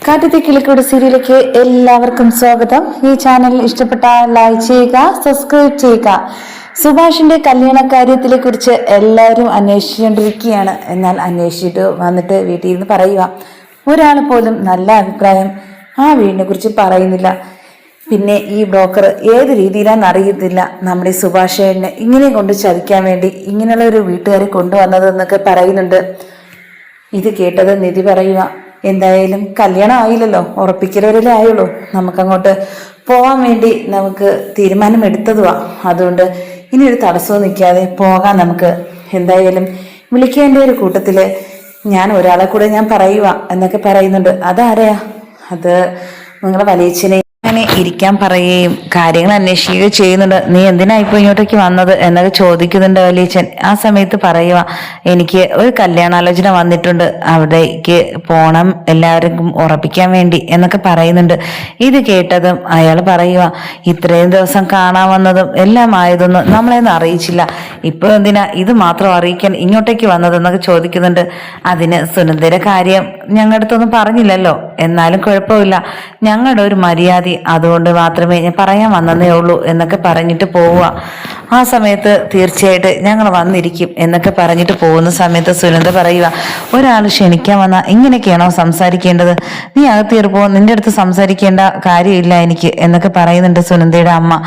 കാറ്റത്തെ കിളിക്കൂട് സീരിയലിലേക്ക് എല്ലാവർക്കും സ്വാഗതം. ഈ ചാനൽ ഇഷ്ടപ്പെട്ട ലൈക്ക് ചെയ്യുക, സബ്സ്ക്രൈബ് ചെയ്യുക. സുഭാഷിന്റെ കല്യാണ കാര്യത്തിനെ കുറിച്ച് എല്ലാവരും അന്വേഷിച്ചുകൊണ്ടിരിക്കുകയാണ്. എന്നാൽ അന്വേഷിച്ചിട്ട് വന്നിട്ട് വീട്ടിൽ നിന്ന് പറയുക, ഒരാൾ പോലും നല്ല അഭിപ്രായം ആ വീടിനെ കുറിച്ച് പറയുന്നില്ല. പിന്നെ ഈ ബ്രോക്കർ ഏത് രീതിയിലാണെന്ന് അറിയത്തില്ല നമ്മുടെ സുഭാഷേനെ ഇങ്ങനെ കൊണ്ട് ചതിക്കാൻ വേണ്ടി ഇങ്ങനെയുള്ള ഒരു വീട്ടുകാരെ കൊണ്ടുവന്നതെന്നൊക്കെ പറയുന്നുണ്ട്. ഇത് കേട്ടത് നിധി പറയുക, എന്തായാലും കല്യാണം ആയില്ലല്ലോ, ഉറപ്പിക്കലവരല്ലേ ആയുള്ളൂ, നമുക്കങ്ങോട്ട് പോകാൻ വേണ്ടി നമുക്ക് തീരുമാനം എടുത്തതുവാ. അതുകൊണ്ട് ഇനി ഒരു തടസ്സവും നിൽക്കാതെ പോകാൻ നമുക്ക്. എന്തായാലും വിളിക്കേണ്ട ഒരു കൂട്ടത്തില് ഞാൻ ഒരാളെ കൂടെ ഞാൻ പറയുക എന്നൊക്കെ പറയുന്നുണ്ട്. അതാരെയാ? അത് നിങ്ങളെ വലിയച്ഛനെ അങ്ങനെ ഇരിക്കാൻ പറയുകയും കാര്യങ്ങൾ അന്വേഷിക്കുകയും ചെയ്യുന്നുണ്ട്. നീ എന്തിനാ ഇപ്പോൾ ഇങ്ങോട്ടേക്ക് വന്നത് എന്നൊക്കെ ചോദിക്കുന്നുണ്ട് വലിയച്ഛൻ. ആ സമയത്ത് പറയുക, എനിക്ക് ഒരു കല്യാണാലോചന വന്നിട്ടുണ്ട്, അവിടേക്ക് പോണം, എല്ലാവർക്കും ഉറപ്പിക്കാൻ വേണ്ടി എന്നൊക്കെ പറയുന്നുണ്ട്. ഇത് കേട്ടതും അയാൾ പറയുക, ഇത്രയും ദിവസം കാണാൻ വന്നതും എല്ലാം ആയതൊന്നും നമ്മളെയൊന്നും അറിയിച്ചില്ല, ഇപ്പോൾ എന്തിനാ ഇത് മാത്രം അറിയിക്കാൻ ഇങ്ങോട്ടേക്ക് വന്നതെന്നൊക്കെ ചോദിക്കുന്നുണ്ട്. അതിന് സുനന്ദയുടെ കാര്യം ഞങ്ങളുടെ അടുത്തൊന്നും പറഞ്ഞില്ലല്ലോ, എന്നാലും കുഴപ്പമില്ല, ഞങ്ങളുടെ ഒരു മര്യാദ, അതുകൊണ്ട് മാത്രമേ ഞാൻ പറയാൻ വന്നതേ ഉള്ളൂ എന്നൊക്കെ പറഞ്ഞിട്ട് പോവുക. ആ സമയത്ത് തീർച്ചയായിട്ടും ഞങ്ങൾ വന്നിരിക്കും എന്നൊക്കെ പറഞ്ഞിട്ട് പോകുന്ന സമയത്ത് സുനന്ദ പറയുക, ഒരാൾ ക്ഷണിക്കാൻ വന്നാൽ ഇങ്ങനെയൊക്കെയാണോ സംസാരിക്കേണ്ടത്? നീ അകത്തേറിപ്പോ, നിന്റെ അടുത്ത് സംസാരിക്കേണ്ട കാര്യമില്ല എനിക്ക് എന്നൊക്കെ പറയുന്നുണ്ട് സുനന്ദയുടെ അമ്മ.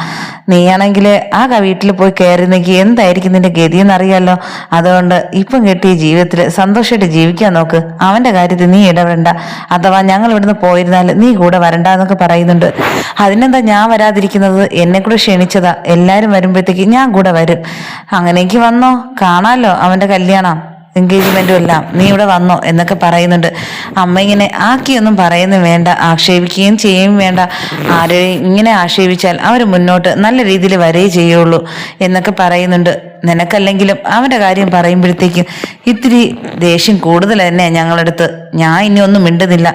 നീയാണെങ്കിൽ ആ വീട്ടിൽ പോയി കയറുന്നെങ്കിൽ എന്തായിരിക്കും നിന്റെ ഗതി എന്നറിയാലോ. അതുകൊണ്ട് ഇപ്പം കിട്ടിയ ജീവിതത്തിൽ സന്തോഷമായിട്ട് ജീവിക്കാൻ നോക്ക്, അവന്റെ കാര്യത്തിൽ നീ ഇടപെടണ്ട, അഥവാ ഞങ്ങൾ ഇവിടുന്ന് പോയിരുന്നാൽ നീ കൂടെ വരണ്ട എന്നൊക്കെ പറയുന്നുണ്ട്. അതിനെന്താ ഞാൻ വരാതിരിക്കുന്നത്? എന്നെ കൂടെ ക്ഷണിച്ചതാ, എല്ലാരും വരുമ്പോഴത്തേക്ക് ഞാൻ കൂടെ വരും. അങ്ങനെയൊക്കെ വന്നോ, കാണാലോ അവന്റെ കല്യാണം എൻഗേജ്മെന്റും എല്ലാം, നീ ഇവിടെ വന്നോ എന്നൊക്കെ പറയുന്നുണ്ട്. അമ്മ ഇങ്ങനെ ആക്കിയൊന്നും പറയുന്നു വേണ്ട, ആക്ഷേപിക്കുകയും ചെയ്യുകയും വേണ്ട. ആരെയും ഇങ്ങനെ ആക്ഷേപിച്ചാൽ അവർ മുന്നോട്ട് നല്ല രീതിയിൽ വരേ ചെയ്യുള്ളൂ എന്നൊക്കെ പറയുന്നുണ്ട്. നിനക്കല്ലെങ്കിലും അവന്റെ കാര്യം പറയുമ്പോഴത്തേക്കും ഇത്തിരി ദേഷ്യം കൂടുതൽ തന്നെ ഞങ്ങളടുത്ത്. ഞാൻ ഇനി ഒന്നും മിണ്ടുന്നില്ല,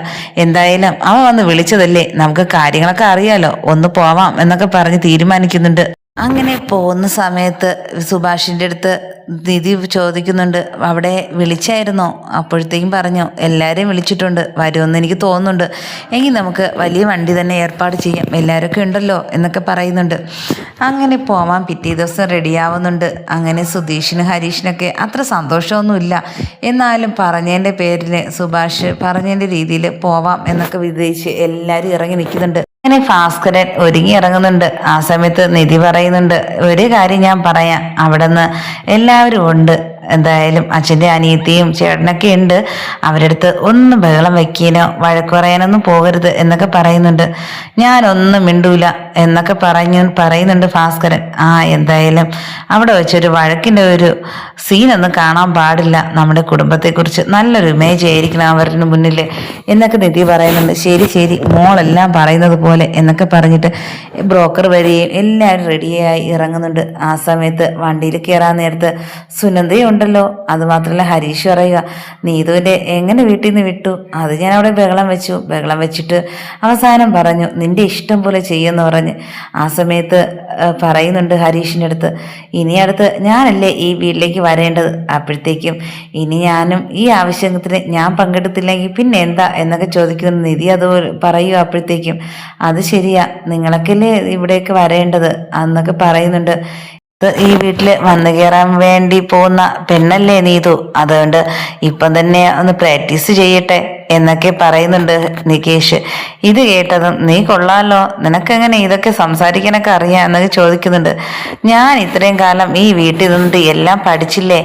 എന്തായാലും അവൻ വന്ന് വിളിച്ചതല്ലേ, നമുക്ക് കാര്യങ്ങളൊക്കെ അറിയാലോ, ഒന്ന് പോവാം എന്നൊക്കെ പറഞ്ഞ് തീരുമാനിക്കുന്നുണ്ട്. അങ്ങനെ പോകുന്ന സമയത്ത് സുഭാഷിന്റെ അടുത്ത് നിധി ചോദിക്കുന്നുണ്ട്, അവിടെ വിളിച്ചായിരുന്നോ? അപ്പോഴത്തേക്കും പറഞ്ഞു, എല്ലാവരെയും വിളിച്ചിട്ടുണ്ട്, വരുമെന്ന് എനിക്ക് തോന്നുന്നുണ്ട്, എങ്കിൽ നമുക്ക് വലിയ വണ്ടി തന്നെ ഏർപ്പാട് ചെയ്യാം, എല്ലാവരൊക്കെ ഉണ്ടല്ലോ എന്നൊക്കെ പറയുന്നുണ്ട്. അങ്ങനെ പോവാൻ പിറ്റേ ദിവസം റെഡിയാവുന്നുണ്ട്. അങ്ങനെ സുധീഷിനും ഹരീഷിനൊക്കെ അത്ര സന്തോഷമൊന്നുമില്ല, എന്നാലും പറഞ്ഞതിൻ്റെ പേരിൽ സുഭാഷ് പറഞ്ഞതിൻ്റെ രീതിയിൽ പോവാം എന്നൊക്കെ വിജയിച്ച് എല്ലാവരും ഇറങ്ങി നിൽക്കുന്നുണ്ട്. അങ്ങനെ ഭാസ്കരൻ ഒരുങ്ങി ഇറങ്ങുന്നുണ്ട്. ആ സമയത്ത് നിധി പറയുന്നുണ്ട്, ഒരു കാര്യം ഞാൻ പറയാം, അവിടെ നിന്ന് എല്ലാവരും ഉണ്ട്, എന്തായാലും അച്ഛൻ്റെ അനിയത്തിയും ചേട്ടനൊക്കെ ഉണ്ട്, അവരുടെ അടുത്ത് ഒന്നും ബഹളം വെക്കാനോ വഴക്ക് പറയാനൊന്നും പോകരുത് എന്നൊക്കെ പറയുന്നുണ്ട്. ഞാനൊന്നും മിണ്ടൂല എന്നൊക്കെ പറയുന്നുണ്ട് ഭാസ്കരൻ. എന്തായാലും അവിടെ വെച്ചൊരു വഴക്കിൻ്റെ ഒരു സീനൊന്നും കാണാൻ പാടില്ല, നമ്മുടെ കുടുംബത്തെക്കുറിച്ച് നല്ലൊരു ഇമേജ് ആയിരിക്കണം അവരുടെ മുന്നിൽ എന്നൊക്കെ നിധി പറയുന്നുണ്ട്. ശരി ശരി, മോളെല്ലാം പറയുന്നത് പോലെ എന്നൊക്കെ പറഞ്ഞിട്ട് ബ്രോക്കർ വരികയും എല്ലാവരും റെഡിയായി ഇറങ്ങുന്നുണ്ട്. ആ സമയത്ത് വണ്ടിയിൽ കയറാൻ നേരത്ത് സുനന്ദയും ഉണ്ടല്ലോ. അത് മാത്രമല്ല ഹരീഷ് പറയുക, നീതുവിൻ്റെ എങ്ങനെ വീട്ടിൽ നിന്ന് വിട്ടു? അത് ഞാൻ അവിടെ ബഹളം വെച്ചിട്ട് അവസാനം പറഞ്ഞു നിന്റെ ഇഷ്ടം പോലെ ചെയ്യുമെന്ന് പറഞ്ഞ്. ആ സമയത്ത് പറയുന്നുണ്ട് ഹരീഷിൻ്റെ അടുത്ത്, ഇനി അടുത്ത് ഞാനല്ലേ ഈ വീട്ടിലേക്ക് വരേണ്ടത്, അപ്പോഴത്തേക്കും ഇനി ഞാനും ഈ ആവശ്യത്തിന് ഞാൻ പങ്കെടുത്തില്ലെങ്കിൽ പിന്നെ എന്താ എന്നൊക്കെ ചോദിക്കുന്ന നിധി അത് പറയുക. അപ്പോഴത്തേക്കും അത് ശരിയാ, നിങ്ങളൊക്കെയല്ലേ ഇവിടേക്ക് വരേണ്ടത് എന്നൊക്കെ പറയുന്നുണ്ട്. ഈ വീട്ടിൽ വന്നു കയറാൻ വേണ്ടി പോകുന്ന പെണ്ണല്ലേ നീതു, അതുകൊണ്ട് ഇപ്പം തന്നെ ഒന്ന് പ്രാക്ടീസ് ചെയ്യട്ടെ എന്നൊക്കെ പറയുന്നുണ്ട് നികേഷ്. ഇത് കേട്ടതും നീ കൊള്ളാലോ, നിനക്കെങ്ങനെ ഇതൊക്കെ സംസാരിക്കാനൊക്കെ അറിയാം എന്നൊക്കെ ചോദിക്കുന്നുണ്ട്. ഞാൻ ഇത്രയും കാലം ഈ വീട്ടിൽ നിന്നിട്ട് എല്ലാം പഠിച്ചില്ലേ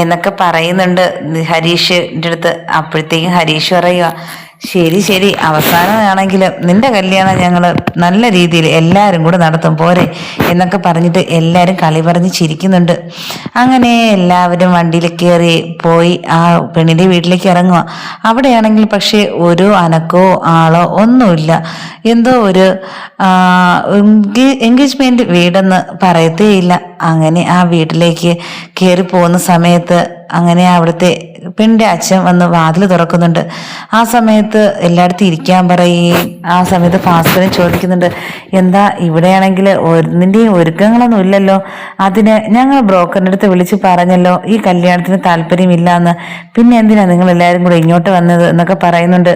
എന്നൊക്കെ പറയുന്നുണ്ട് ഹരീഷിൻ്റെ അടുത്ത്. അപ്പോഴത്തേക്കും ഹരീഷ് പറയുക, ശരി ശരി, അവസാനമാണെങ്കിലും നിന്റെ കല്യാണം ഞങ്ങൾ നല്ല രീതിയിൽ എല്ലാവരും കൂടെ നടത്തും പോരെ എന്നൊക്കെ പറഞ്ഞിട്ട് എല്ലാവരും കളി പറഞ്ഞ് ചിരിക്കുന്നുണ്ട്. അങ്ങനെ എല്ലാവരും വണ്ടിയിൽ കയറി പോയി ആ പെണ്ണിൻ്റെ വീട്ടിലേക്ക് ഇറങ്ങുക. അവിടെയാണെങ്കിൽ പക്ഷേ ഒരു അനക്കോ ആളോ ഒന്നുമില്ല, എന്തോ ഒരു എൻഗേജ്മെന്റ് വീടെന്ന് പറയത്തേയില്ല. അങ്ങനെ ആ വീട്ടിലേക്ക് കയറി പോകുന്ന സമയത്ത് അങ്ങനെ അവിടുത്തെ പെണ്ണിന്റെ അച്ഛൻ വന്ന് വാതിൽ തുറക്കുന്നുണ്ട്. ആ സമയത്ത് എല്ലായിടത്തും ഇരിക്കാൻ പറയുകയും ആ സമയത്ത് ഭാസ്കരൻ ചോദിക്കുന്നുണ്ട്, എന്താ ഇവിടെയാണെങ്കിൽ ഒന്നിൻ്റെയും ഒരുക്കങ്ങളൊന്നും ഇല്ലല്ലോ, അതിന് ഞങ്ങൾ ബ്രോക്കറിൻ്റെ അടുത്ത് വിളിച്ച് പറഞ്ഞല്ലോ ഈ കല്യാണത്തിന് താല്പര്യമില്ല എന്ന്, പിന്നെ എന്തിനാ നിങ്ങൾ എല്ലാവരും കൂടെ ഇങ്ങോട്ട് വന്നത് എന്നൊക്കെ പറയുന്നുണ്ട്.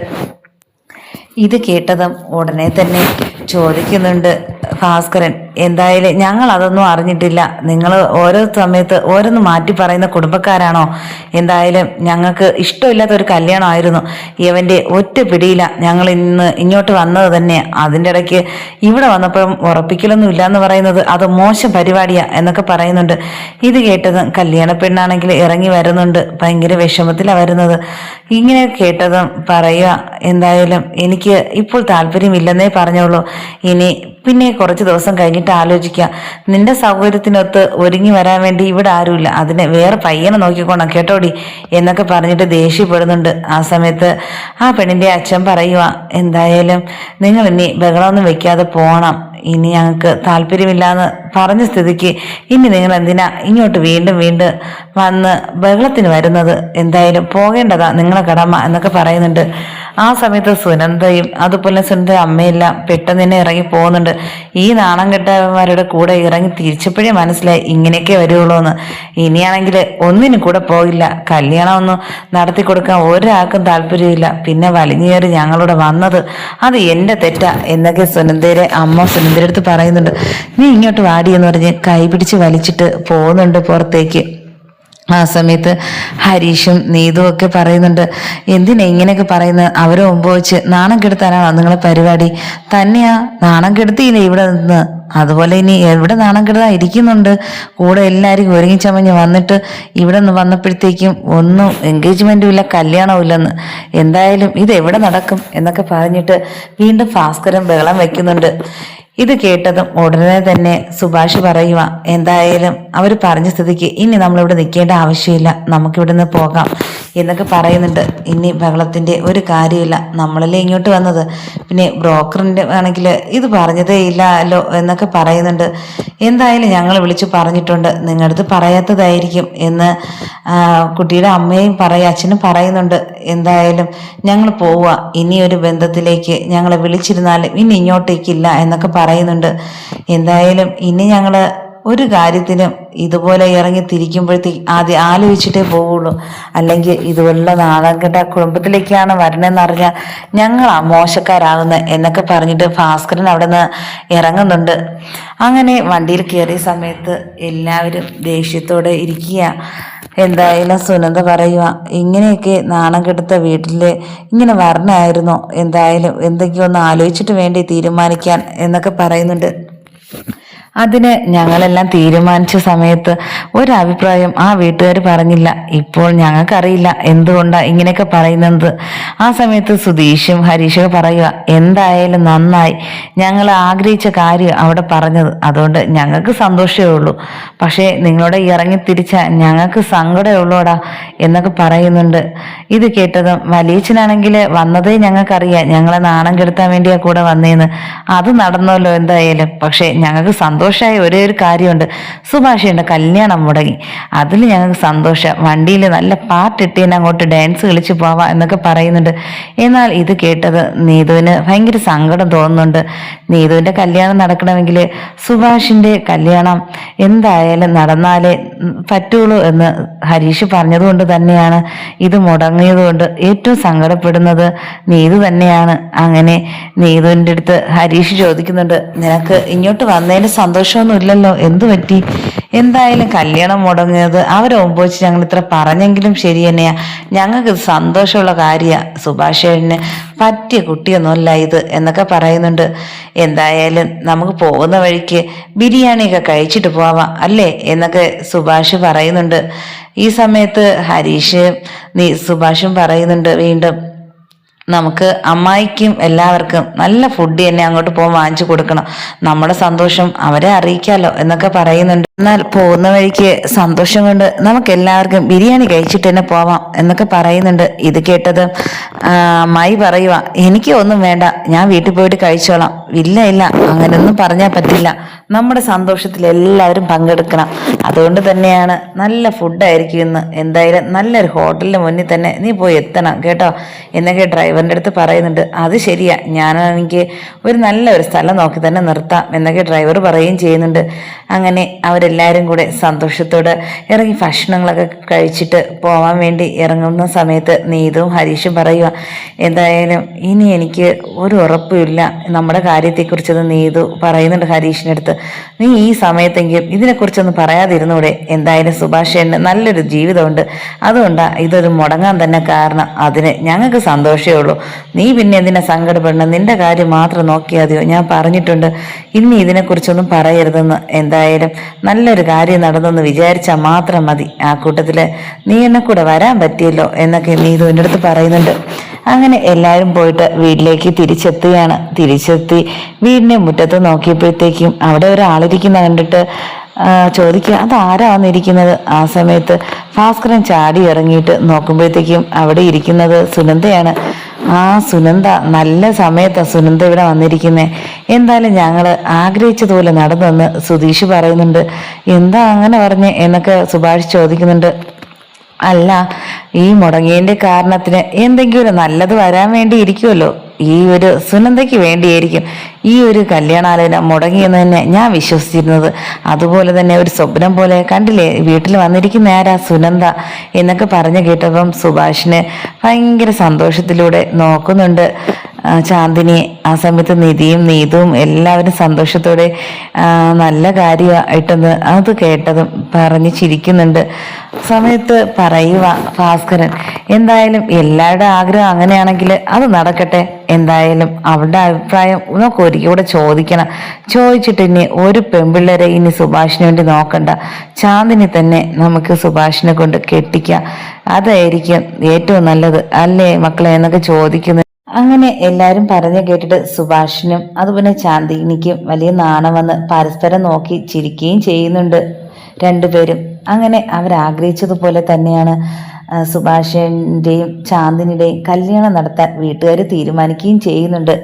ഇത് കേട്ടതും ഉടനെ തന്നെ ചോദിക്കുന്നുണ്ട് ഭാസ്കരൻ, എന്തായാലും ഞങ്ങൾ അതൊന്നും അറിഞ്ഞിട്ടില്ല. നിങ്ങൾ ഓരോ സമയത്ത് ഓരോന്ന് മാറ്റി പറയുന്ന കുടുംബക്കാരാണോ? എന്തായാലും ഞങ്ങൾക്ക് ഇഷ്ടമില്ലാത്ത ഒരു കല്യാണമായിരുന്നു. ഇവൻ്റെ ഒറ്റ പിടിയില്ല ഞങ്ങൾ ഇങ്ങോട്ട് വന്നത് തന്നെ. അതിൻ്റെ ഇടയ്ക്ക് ഇവിടെ വന്നപ്പം ഉറപ്പിക്കലൊന്നും ഇല്ല എന്ന് പറയുന്നത് അത് മോശം പരിപാടിയാ എന്നൊക്കെ പറയുന്നുണ്ട്. ഇത് കേട്ടതും കല്യാണ പെണ്ണാണെങ്കിൽ ഇറങ്ങി വരുന്നുണ്ട്. ഭയങ്കര വിഷമത്തിലാണ് വരുന്നത്. ഇങ്ങനെ കേട്ടതും പറയുക, എന്തായാലും എനിക്ക് ഇപ്പോൾ താല്പര്യമില്ലെന്നേ പറഞ്ഞോളൂ. ഇനി പിന്നെ കുറച്ച് ദിവസം കഴിഞ്ഞിട്ട് ആലോചിക്കാം. നിന്റെ സൗകര്യത്തിനൊത്ത് ഒരുങ്ങി വരാൻ വേണ്ടി ഇവിടെ ആരുമില്ല. അതിനെ വേറെ പയ്യനെ നോക്കിക്കോണം കേട്ടോടി എന്നൊക്കെ പറഞ്ഞിട്ട് ദേഷ്യപ്പെടുന്നുണ്ട്. ആ സമയത്ത് ആ പെണ്ണിന്റെ അച്ഛൻ പറയുക, എന്തായാലും നിങ്ങൾ ഇനി ബഹളമൊന്നും വെക്കാതെ പോകണം. ഇനി ഞങ്ങൾക്ക് താല്പര്യമില്ലാന്ന് പറഞ്ഞ സ്ഥിതിക്ക് ഇനി നിങ്ങൾ എന്തിനാ ഇങ്ങോട്ട് വീണ്ടും വീണ്ടും വന്ന് ബഹളത്തിന് വരുന്നത്? എന്തായാലും പോകേണ്ടതാ നിങ്ങളെ കടമ എന്നൊക്കെ പറയുന്നുണ്ട്. ആ സമയത്ത് സുനന്ദയും അതുപോലെ സുനന്ദ അമ്മയെല്ലാം പെട്ടെന്ന് തന്നെ ഇറങ്ങി പോകുന്നുണ്ട്. ഈ നാണം കെട്ടവന്മാരുടെ കൂടെ ഇറങ്ങി തിരിച്ചപ്പോഴേ മനസ്സിലായി ഇങ്ങനെയൊക്കെ വരുള്ളൂ എന്ന്. ഇനിയാണെങ്കിൽ ഒന്നിനും കൂടെ പോകില്ല. കല്യാണം ഒന്നും നടത്തി കൊടുക്കാൻ ഒരാൾക്കും താല്പര്യമില്ല. പിന്നെ വലിഞ്ഞേറി ഞങ്ങളോട് വന്നത് അത് എൻ്റെ തെറ്റാ എന്നൊക്കെ സുനന്ദയുടെ അമ്മ സുനന്ദയുടെ അടുത്ത് പറയുന്നുണ്ട്. നീ ഇങ്ങോട്ട് വാടി എന്ന് പറഞ്ഞ് കൈ പിടിച്ച് വലിച്ചിട്ട് പോകുന്നുണ്ട് പുറത്തേക്ക്. ആ സമയത്ത് ഹരീഷും നീതും ഒക്കെ പറയുന്നുണ്ട്, എന്തിനാ ഇങ്ങനെയൊക്കെ പറയുന്നത്? അവരെ മുമ്പ് വെച്ച് നാണം കെടുത്താനാണോ നിങ്ങളെ പരിപാടി? തന്നെയാ, നാണം കെടുത്തിയില്ലേ ഇവിടെ നിന്ന്? അതുപോലെ ഇനി എവിടെ നാണം കെടുത്താൻ ഇരിക്കുന്നുണ്ട്? കൂടെ എല്ലാവരും ഒരുങ്ങിച്ചമഞ്ഞ് വന്നിട്ട് ഇവിടെ നിന്ന് വന്നപ്പോഴത്തേക്കും ഒന്നും എൻഗേജ്മെന്റും ഇല്ല, കല്യാണവും ഇല്ലെന്ന്. എന്തായാലും ഇത് എവിടെ നടക്കും എന്നൊക്കെ പറഞ്ഞിട്ട് വീണ്ടും ഭാസ്കരൻ ബഹളം വെക്കുന്നുണ്ട്. ഇത് കേട്ടതും ഉടനെ തന്നെ സുഭാഷ് പറയുക, എന്തായാലും അവർ പറഞ്ഞ സ്ഥിതിക്ക് ഇനി നമ്മളിവിടെ നിൽക്കേണ്ട ആവശ്യമില്ല, നമുക്കിവിടെ നിന്ന് പോകാം എന്നൊക്കെ പറയുന്നുണ്ട്. ഇനി ബഹളത്തിൻ്റെ ഒരു കാര്യമില്ല, നമ്മളല്ലേ ഇങ്ങോട്ട് വന്നത്. പിന്നെ ബ്രോക്കറിൻ്റെ ആണെങ്കിൽ ഇത് പറഞ്ഞതേ ഇല്ലല്ലോ എന്നൊക്കെ പറയുന്നുണ്ട്. എന്തായാലും ഞങ്ങൾ വിളിച്ച് പറഞ്ഞിട്ടുണ്ട്, നിങ്ങളടുത്ത് പറയാത്തതായിരിക്കും എന്ന് കുട്ടിയുടെ അമ്മയും അച്ഛനും പറയുന്നുണ്ട്. എന്തായാലും ഞങ്ങൾ പോവുക, ഇനിയൊരു ബന്ധത്തിലേക്ക് ഞങ്ങളെ വിളിച്ചിരുന്നാലും ഇനി ഇങ്ങോട്ടേക്കില്ല എന്നൊക്കെ പറയുന്നുണ്ട്. എന്തായാലും ഇനി ഞങ്ങൾ ഒരു കാര്യത്തിനും ഇതുപോലെ ഇറങ്ങി തിരിക്കുമ്പോഴത്തേക്ക് ആദ്യം ആലോചിച്ചിട്ടേ പോവുള്ളൂ. അല്ലെങ്കിൽ ഇതുപോലുള്ള നാളെക്കെട്ട കുടുംബത്തിലേക്കാണ് വരണമെന്നറിഞ്ഞാൽ ഞങ്ങളാ മോശക്കാരാകുന്നത് എന്നൊക്കെ പറഞ്ഞിട്ട് ഭാസ്കരൻ അവിടെ നിന്ന് ഇറങ്ങുന്നുണ്ട്. അങ്ങനെ വണ്ടിയിൽ കയറിയ സമയത്ത് എല്ലാവരും ദേഷ്യത്തോടെ ഇരിക്കുക. എന്തായാലും സുനന്ദ പറയുക, ഇങ്ങനെയൊക്കെ നാണം കെടുത്ത വീട്ടിൽ ഇങ്ങനെ വരണമായിരുന്നോ? എന്തായാലും എന്തെങ്കിലും ഒന്ന് ആലോചിച്ചിട്ട് വേണ്ടി തീരുമാനിക്കാൻ എന്നൊക്കെ പറയുന്നുണ്ട്. അതിന് ഞങ്ങളെല്ലാം തീരുമാനിച്ച സമയത്ത് ഒരഭിപ്രായം ആ വീട്ടുകാർ പറഞ്ഞില്ല. ഇപ്പോൾ ഞങ്ങൾക്കറിയില്ല എന്തുകൊണ്ടാണ് ഇങ്ങനെയൊക്കെ പറയുന്നത്. ആ സമയത്ത് സുധീഷും ഹരീഷൊക്കെ പറയുക, എന്തായാലും നന്നായി, ഞങ്ങൾ ആഗ്രഹിച്ച കാര്യം അവിടെ പറഞ്ഞത്, അതുകൊണ്ട് ഞങ്ങൾക്ക് സന്തോഷമേ ഉള്ളൂ. പക്ഷേ നിങ്ങളോട് ഇറങ്ങി തിരിച്ചാൽ ഞങ്ങൾക്ക് സങ്കടമേ ഉള്ളൂടാ എന്നൊക്കെ പറയുന്നുണ്ട്. ഇത് കേട്ടതും വലിയച്ഛനാണെങ്കിൽ വന്നതേ ഞങ്ങൾക്കറിയാം, ഞങ്ങളെ നാണം കെടുത്താൻ വേണ്ടിയാ കൂടെ വന്നേന്ന്. അത് നടന്നല്ലോ എന്തായാലും. പക്ഷേ ഞങ്ങൾക്ക് സന്തോഷമായ ഒരേ ഒരു കാര്യമുണ്ട്, സുഭാഷയുടെ കല്യാണം മുടങ്ങി. അതിൽ ഞങ്ങൾക്ക് സന്തോഷം. വണ്ടിയിൽ നല്ല പാട്ടിട്ട് തന്നെ അങ്ങോട്ട് ഡാൻസ് കളിച്ച് പോവാം എന്നൊക്കെ പറയുന്നുണ്ട്. എന്നാൽ ഇത് കേട്ടത് നീതുവിന് ഭയങ്കര സങ്കടം തോന്നുന്നുണ്ട്. നീതുവിൻ്റെ കല്യാണം നടക്കണമെങ്കിൽ സുഭാഷിൻ്റെ കല്യാണം എന്തായാലും നടന്നാലേ പറ്റുള്ളൂ എന്ന് ഹരീഷ് പറഞ്ഞതുകൊണ്ട് തന്നെയാണ് ഇത് മുടങ്ങിയതുകൊണ്ട് ഏറ്റവും സങ്കടപ്പെടുന്നത് നീതു തന്നെയാണ്. അങ്ങനെ നീതുവിൻ്റെ അടുത്ത് ഹരീഷ് ചോദിക്കുന്നുണ്ട്, നിനക്ക് ഇങ്ങോട്ട് വന്നതിന് സന്തോഷമൊന്നും ഇല്ലല്ലോ, എന്തു പറ്റി? എന്തായാലും കല്യാണം മുടങ്ങിയത് അവരെ മുമ്പ് വെച്ച് ഞങ്ങൾ ഇത്ര പറഞ്ഞെങ്കിലും ശരി തന്നെയാ, ഞങ്ങൾക്ക് ഇത് സന്തോഷമുള്ള കാര്യമാണ്. സുഭാഷേന് പറ്റിയ കുട്ടിയൊന്നുമല്ല ഇത് എന്നൊക്കെ പറയുന്നുണ്ട്. എന്തായാലും നമുക്ക് പോകുന്ന വഴിക്ക് ബിരിയാണിയൊക്കെ കഴിച്ചിട്ട് പോവാം അല്ലേ എന്നൊക്കെ സുഭാഷ് പറയുന്നുണ്ട്. ഈ സമയത്ത് ഹരീഷ് സുഭാഷും പറയുന്നുണ്ട് വീണ്ടും, നമുക്ക് അമ്മായിക്കും എല്ലാവർക്കും നല്ല ഫുഡ് തന്നെ അങ്ങോട്ട് പോകാൻ വാങ്ങിച്ചു കൊടുക്കണം, നമ്മുടെ സന്തോഷം അവരെ അറിയിക്കാമല്ലോ എന്നൊക്കെ പറയുന്നുണ്ട്. എന്നാൽ പോകുന്ന വഴിക്ക് സന്തോഷം കൊണ്ട് നമുക്ക് എല്ലാവർക്കും ബിരിയാണി കഴിച്ചിട്ട് തന്നെ പോവാം എന്നൊക്കെ പറയുന്നുണ്ട്. ഇത് കേട്ടത് അമ്മായി പറയുക, എനിക്ക് ഒന്നും വേണ്ട, ഞാൻ വീട്ടിൽ പോയിട്ട് കഴിച്ചോളാം. ഇല്ല ഇല്ല, അങ്ങനെയൊന്നും പറഞ്ഞാൽ പറ്റില്ല, നമ്മുടെ സന്തോഷത്തിൽ എല്ലാവരും പങ്കെടുക്കണം, അതുകൊണ്ട് തന്നെയാണ് നല്ല ഫുഡായിരിക്കും ഇന്ന്. എന്തായാലും നല്ലൊരു ഹോട്ടലിന് മുന്നിൽ തന്നെ നീ പോയി എത്തണം കേട്ടോ എന്നൊക്കെ ഡ്രൈവറിൻ്റെ അടുത്ത് പറയുന്നുണ്ട്. അത് ശരിയാ, ഞാനാണെങ്കിൽ ഒരു നല്ലൊരു സ്ഥലം നോക്കി തന്നെ നിർത്താം എന്നൊക്കെ ഡ്രൈവർ പറയുകയും ചെയ്യുന്നുണ്ട്. അങ്ങനെ അവർ അവരെല്ലാവരും കൂടെ സന്തോഷത്തോടെ ഇറങ്ങി ഭക്ഷണങ്ങളൊക്കെ കഴിച്ചിട്ട് പോവാൻ വേണ്ടി ഇറങ്ങുന്ന സമയത്ത് നീതുവും ഹരീഷും പറയുക, എന്തായാലും ഇനി എനിക്ക് ഒരു ഉറപ്പുമില്ല നമ്മുടെ കാര്യത്തെക്കുറിച്ചത് നീതു പറയുന്നുണ്ട് ഹരീഷിൻ്റെ അടുത്ത്. നീ ഈ സമയത്തെങ്കിലും ഇതിനെക്കുറിച്ചൊന്നും പറയാതിരുന്നൂടെ? എന്തായാലും സുഭാഷേന് നല്ലൊരു ജീവിതമുണ്ട്, അതുകൊണ്ടാണ് ഇതൊരു മുടങ്ങാൻ തന്നെ കാരണം. അതിന് ഞങ്ങൾക്ക് സന്തോഷമേ ഉള്ളൂ. നീ പിന്നെ എന്തിനാ സങ്കടപ്പെടണം? നിന്റെ കാര്യം മാത്രം നോക്കിയാൽ മതിയോ? ഞാൻ പറഞ്ഞിട്ടുണ്ട് ഇനി ഇതിനെക്കുറിച്ചൊന്നും പറയരുതെന്ന്. എന്തായാലും നല്ലൊരു കാര്യം നടന്നെന്ന് വിചാരിച്ചാൽ മാത്രം മതി. ആ കൂട്ടത്തിൽ നീ എന്നെ കൂടെ വരാൻ പറ്റിയല്ലോ എന്നൊക്കെ നീതു എൻ്റെ അടുത്ത് പറയുന്നുണ്ട്. അങ്ങനെ എല്ലാവരും പോയിട്ട് വീട്ടിലേക്ക് തിരിച്ചെത്തി വീടിൻ്റെ മുറ്റത്ത് നോക്കിയപ്പോഴത്തേക്കും അവിടെ ഒരാളിരിക്കുന്ന കണ്ടിട്ട് ചോദിക്കുക, അതാരാ വന്നിരിക്കുന്നത്? ആ സമയത്ത് ഭാസ്കരൻ ചാടി ഇറങ്ങിയിട്ട് നോക്കുമ്പോഴത്തേക്കും അവിടെ ഇരിക്കുന്നത് സുനന്ദയാണ്. ആ സുനന്ദ, നല്ല സമയത്താണ് സുനന്ദ ഇവിടെ വന്നിരിക്കുന്നത്. എന്തായാലും ഞങ്ങൾ ആഗ്രഹിച്ചതുപോലെ നടന്നെന്ന് സുധീഷ് പറയുന്നുണ്ട്. എന്താ അങ്ങനെ പറഞ്ഞ് എന്നൊക്കെ സുഭാഷ് ചോദിക്കുന്നുണ്ട്. അല്ല, ഈ മുടങ്ങിയതിൻ്റെ കാരണത്തിന് എന്തെങ്കിലും നല്ലത് വരാൻ വേണ്ടി ഇരിക്കുമല്ലോ. ഈ ഒരു സുനന്ദയ്ക്ക് വേണ്ടിയായിരിക്കും ഈ ഒരു കല്യാണാലോചന മുടങ്ങിയെന്ന് തന്നെ ഞാൻ വിശ്വസിച്ചിരുന്നത്. അതുപോലെ തന്നെ ഒരു സ്വപ്നം പോലെ കണ്ടില്ലേ വീട്ടിൽ വന്നിരിക്കുന്ന ആരാ? സുനന്ദ എന്നൊക്കെ പറഞ്ഞു കേട്ടപ്പം സുഭാഷിന് ഭയങ്കര സന്തോഷത്തിലൂടെ നോക്കുന്നുണ്ട് ചാന്ദിനിയെ. ആ സമയത്ത് നിധിയും നീതുവും എല്ലാവരും സന്തോഷത്തോടെ നല്ല കാര്യമായിട്ടൊന്ന് അത് കേട്ടതും പറഞ്ഞ് ചിരിക്കുന്നുണ്ട്. സമയത്ത് പറയുക ഭാസ്കരൻ, എന്തായാലും എല്ലാവരുടെ ആഗ്രഹം അങ്ങനെയാണെങ്കിൽ അത് നടക്കട്ടെ. എന്തായാലും അവരുടെ അഭിപ്രായം നമുക്ക് ഒരിക്കൽ കൂടെ ചോദിച്ചിട്ട് ഇനി ഒരു പെൺപിള്ളേരെ ഇനി സുഭാഷിന് വേണ്ടി നോക്കണ്ട, ചാന്ദിനി തന്നെ നമുക്ക് സുഭാഷിനെ കൊണ്ട് കെട്ടിക്കാം, അതായിരിക്കും ഏറ്റവും നല്ലത് അല്ലേ മക്കളെ എന്നൊക്കെ ചോദിക്കുന്നു. അങ്ങനെ എല്ലാവരും പറഞ്ഞു കേട്ടിട്ട് സുഭാഷിനും അതുപോലെ ചാന്ദിനിക്കും വലിയ നാണം വന്ന് പരസ്പരം നോക്കി ചിരിക്കുകയും ചെയ്യുന്നുണ്ട് രണ്ടുപേരും. അങ്ങനെ അവരാഗ്രഹിച്ചതുപോലെ തന്നെയാണ് സുഭാഷിൻ്റെയും ചാന്ദിനിയുടെയും കല്യാണം നടത്താൻ വീട്ടുകാർ തീരുമാനിക്കുകയും ചെയ്യുന്നുണ്ട്.